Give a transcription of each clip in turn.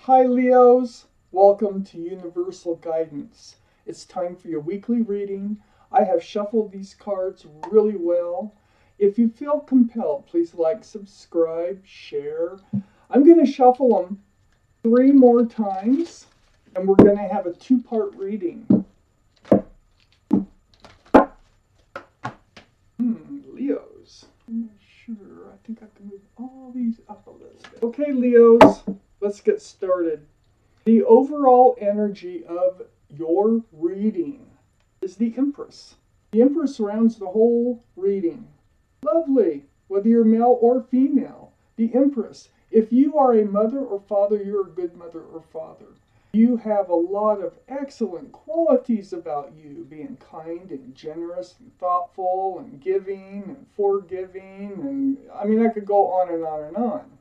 Hi Leos, welcome to Universal Guidance. It's time for your weekly reading. I have shuffled these cards really well. If you feel compelled, please like, subscribe, share. I'm going to shuffle them 3 more times and we're going to have a 2-part reading. Leos. I'm not sure. I think I can move all these up a little bit. Okay, Leos. Let's get started. The overall energy of your reading is the Empress. The Empress surrounds the whole reading. Lovely, whether you're male or female. The Empress. If you are a mother or father, you're a good mother or father. You have a lot of excellent qualities about you, being kind and generous and thoughtful and giving and forgiving. And I mean, I could go on and on and on.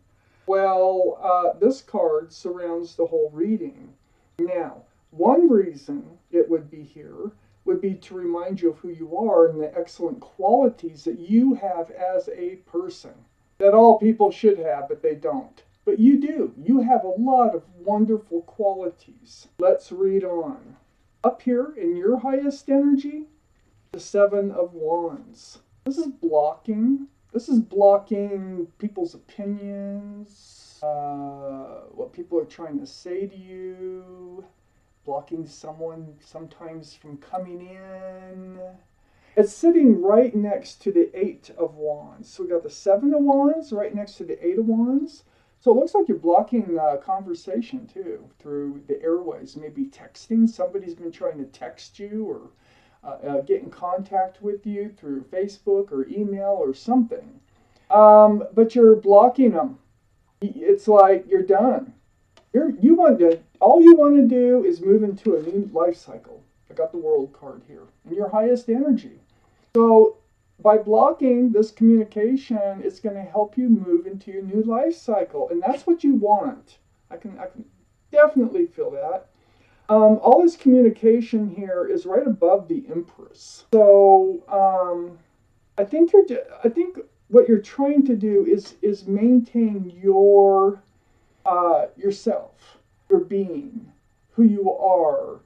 Well, this card surrounds the whole reading. Now, one reason it would be here would be to remind you of who you are and the excellent qualities that you have as a person. That all people should have, but they don't. But you do. You have a lot of wonderful qualities. Let's read on. Up here in your highest energy, the 7 of Wands. This is blocking. This is blocking people's opinions, what people are trying to say to you, blocking someone sometimes from coming in. It's sitting right next to the 8 of Wands. So we got the 7 of Wands right next to the 8 of Wands. So it looks like you're blocking conversation too through the airways, maybe texting. Somebody's been trying to text you or get in contact with you through Facebook or email or something. But you're blocking them. It's like you're done. All you want to do is move into a new life cycle. I got the World card here. In your highest energy. So by blocking this communication, it's going to help you move into your new life cycle. And that's what you want. I can definitely feel that. All this communication here is right above the Empress. So I think what you're trying to do is maintain your yourself, your being, who you are,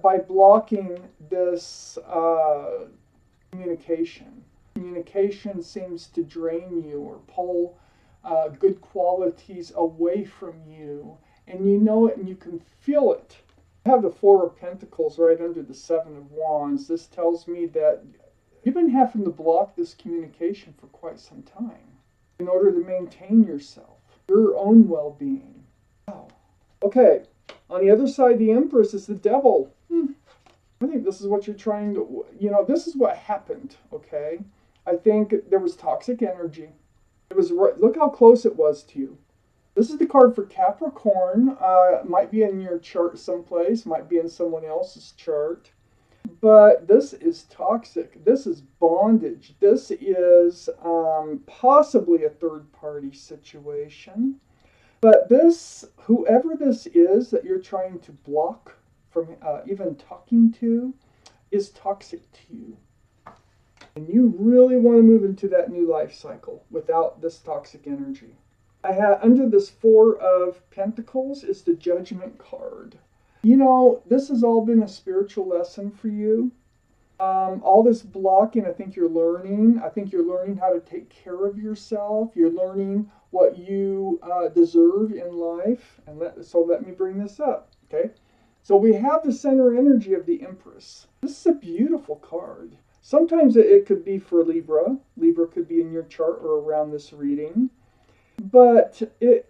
by blocking this communication. Communication seems to drain you or pull good qualities away from you, and you know it and you can feel it. I have the 4 of Pentacles right under the 7 of Wands. This tells me that you've been having to block this communication for quite some time in order to maintain yourself, your own well-being. Wow. Okay, on the other side, the Empress is the Devil. I think this is what you're trying to, this is what happened, okay? I think there was toxic energy. It was, look how close it was to you. This is the card for Capricorn. Might be in your chart someplace, might be in someone else's chart. But this is toxic. This is bondage. This is possibly a third-party situation. But whoever this is that you're trying to block from even talking to is toxic to you. And you really want to move into that new life cycle without this toxic energy. I have under this 4 of Pentacles is the Judgment card. This has all been a spiritual lesson for you. All this blocking, I think you're learning. I think you're learning how to take care of yourself. You're learning what you deserve in life. So let me bring this up, okay? So we have the center energy of the Empress. This is a beautiful card. Sometimes it could be for Libra. Libra could be in your chart or around this reading. But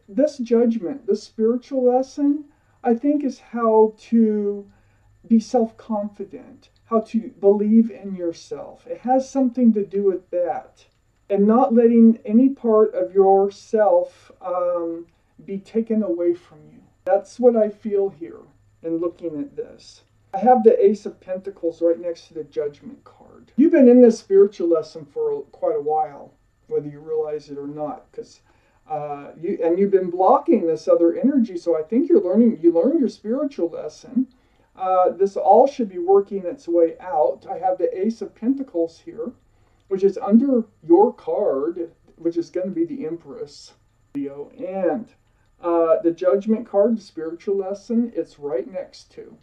this judgment, this spiritual lesson, I think is how to be self-confident, how to believe in yourself. It has something to do with that. And not letting any part of yourself be taken away from you. That's what I feel here in looking at this. I have the Ace of Pentacles right next to the Judgment card. You've been in this spiritual lesson for quite a while, whether you realize it or not, because you've been blocking this other energy. So I think you learned your spiritual lesson. This all should be working its way out. I have the Ace of Pentacles here, which is under your card, which is going to be the Empress, Leo. And The Judgment card, the spiritual lesson, it's right next to.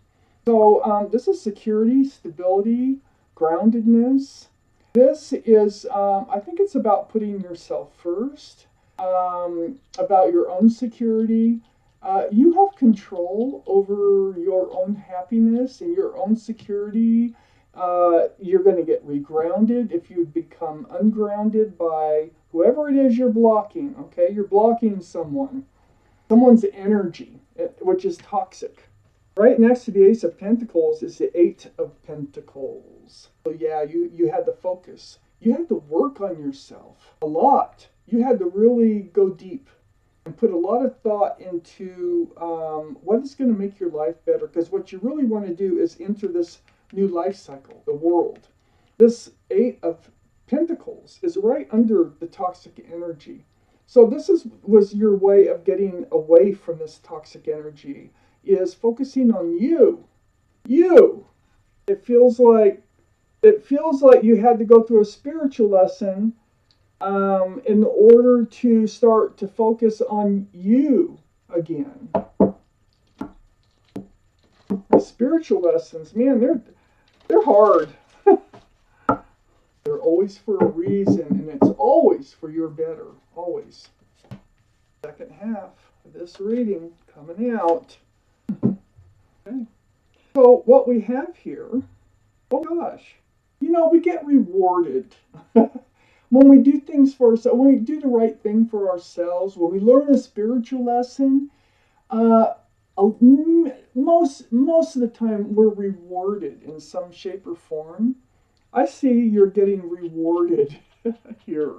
So this is security, stability, groundedness. This is, I think it's about putting yourself first, about your own security. You have control over your own happiness and your own security. You're going to get regrounded if you become ungrounded by whoever it is you're blocking. Okay, you're blocking someone's energy, which is toxic. Right next to the Ace of Pentacles is the Eight of Pentacles. So yeah, you had to focus. You had to work on yourself a lot. You had to really go deep and put a lot of thought into what is going to make your life better. Because what you really want to do is enter this new life cycle, the world. This Eight of Pentacles is right under the toxic energy. So this was your way of getting away from this toxic energy, is focusing on you. You. It feels like you had to go through a spiritual lesson in order to start to focus on you again. The spiritual lessons, man, they're hard. They're always for a reason, and it's always for your better. Always. Second half of this reading coming out. Okay. So what we have here, oh gosh, we get rewarded when we do things for ourselves, when we do the right thing for ourselves, when we learn a spiritual lesson. Most of the time we're rewarded in some shape or form. I see you're getting rewarded here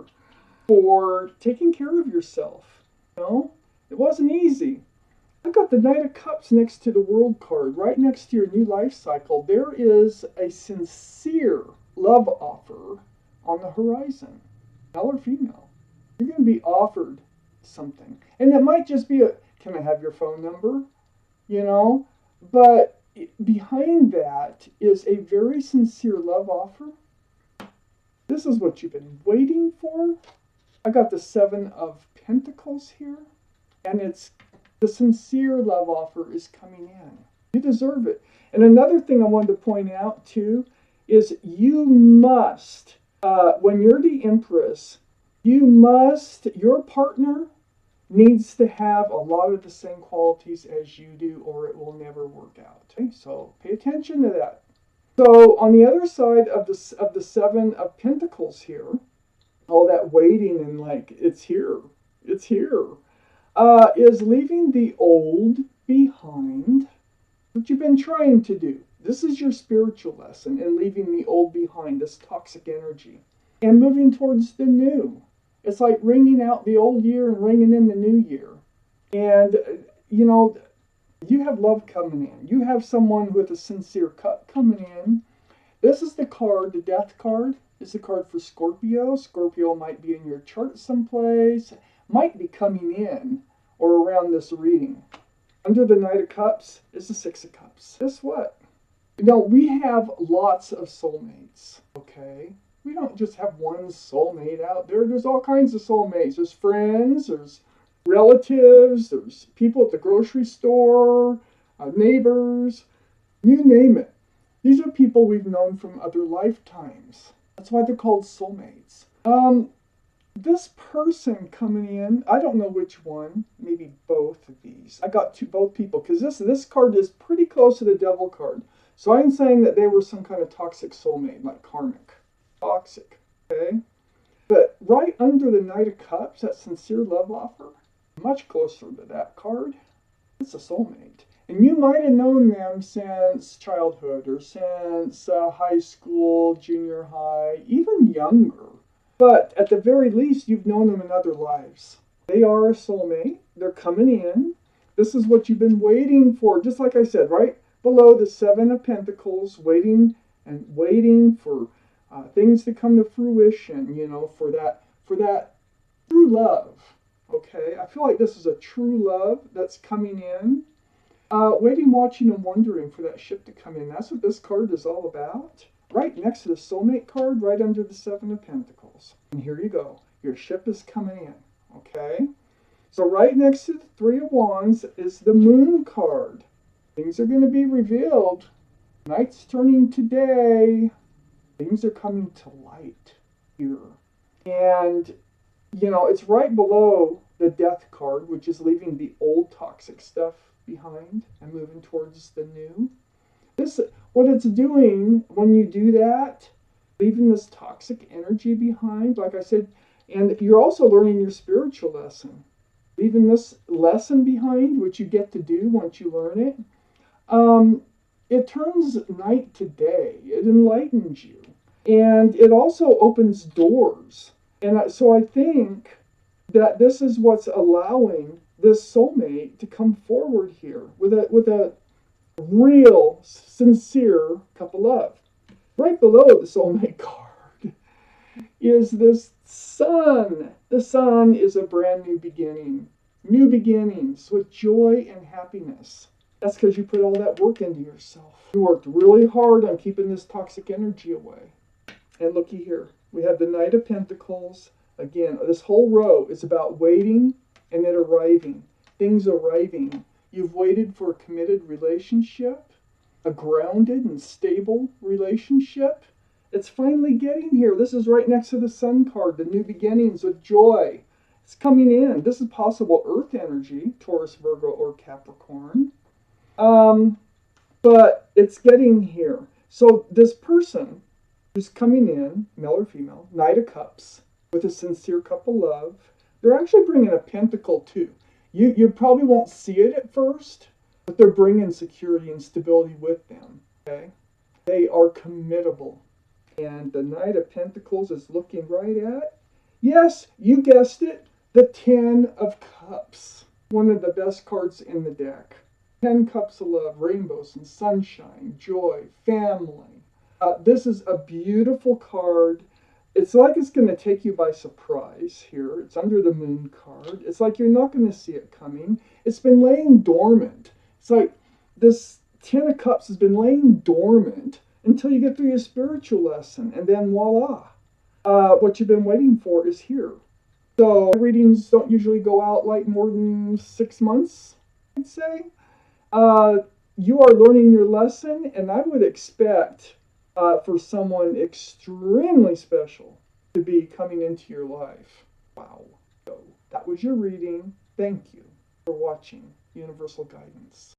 for taking care of yourself. It wasn't easy. I got the Knight of Cups next to the World card, right next to your new life cycle. There is a sincere love offer on the horizon, male or female. You're going to be offered something. And it might just be can I have your phone number? But behind that is a very sincere love offer. This is what you've been waiting for. I got the Seven of Pentacles here, and it's the sincere love offer is coming in. You deserve it. And another thing I wanted to point out too is you must, when you're the Empress, your partner needs to have a lot of the same qualities as you do, or it will never work out. Okay? So pay attention to that. So on the other side of the Seven of Pentacles here, all that waiting and it's here, is leaving the old behind. What you've been trying to do. This is your spiritual lesson in leaving the old behind, this toxic energy, and moving towards the new. It's like ringing out the old year and ringing in the new year. And, you have love coming in. You have someone with a sincere cut coming in. This is the card, the Death card. It's the card for Scorpio. Scorpio might be in your chart someplace, might be coming in or around this reading. Under the Knight of Cups is the Six of Cups. Guess what? We have lots of soulmates, okay? We don't just have one soulmate out there. There's all kinds of soulmates. There's friends, there's relatives, there's people at the grocery store, neighbors, you name it. These are people we've known from other lifetimes. That's why they're called soulmates. This person coming in, I don't know which one, maybe both of these. I got both people, because this card is pretty close to the Devil card. So I'm saying that they were some kind of toxic soulmate, like karmic. Toxic, okay? But right under the Knight of Cups, that sincere love offer, much closer to that card, it's a soulmate. And you might have known them since childhood or since high school, junior high, even younger. But at the very least, you've known them in other lives. They are a soulmate. They're coming in. This is what you've been waiting for. Just like I said, right below the Seven of Pentacles, waiting for things to come to fruition, for that true love. Okay, I feel like this is a true love that's coming in. Waiting, watching, and wondering for that ship to come in. That's what this card is all about. Right next to the Soulmate card, right under the Seven of Pentacles. And here you go. Your ship is coming in. Okay? So right next to the Three of Wands is the Moon card. Things are going to be revealed. Night's turning to day. Things are coming to light here. And, it's right below the Death card, which is leaving the old toxic stuff behind and moving towards the new. What it's doing when you do that, leaving this toxic energy behind, like I said, and you're also learning your spiritual lesson. Leaving this lesson behind, which you get to do once you learn it, it turns night to day. It enlightens you. And it also opens doors. And so I think that this is what's allowing this soulmate to come forward here with a real, sincere cup of love. Right below the soulmate card is this sun. The sun is a brand new beginning. New beginnings with joy and happiness. That's because you put all that work into yourself. You worked really hard on keeping this toxic energy away. And looky here. We have the Knight of Pentacles. Again, this whole row is about waiting and it arriving. Things arriving. You've waited for a committed relationship, a grounded and stable relationship. It's finally getting here. This is right next to the Sun card, the new beginnings with joy. It's coming in. This is possible Earth energy, Taurus, Virgo, or Capricorn. But it's getting here. So this person who's coming in, male or female, Knight of Cups, with a sincere cup of love, they're actually bringing a pentacle too. You probably won't see it at first, but they're bringing security and stability with them. Okay, they are committable, and the Knight of Pentacles is looking right at, yes, you guessed it, the Ten of Cups, one of the best cards in the deck. 10 cups of love, rainbows and sunshine, joy, family. This is a beautiful card. It's like it's going to take you by surprise here. It's under the Moon card. It's like you're not going to see it coming. It's been laying dormant. It's like this Ten of Cups has been laying dormant until you get through your spiritual lesson. And then voila, what you've been waiting for is here. So readings don't usually go out like more than 6 months, I'd say. You are learning your lesson, and I would expect for someone extremely special to be coming into your life. Wow. So that was your reading. Thank you for watching Universal Guidance.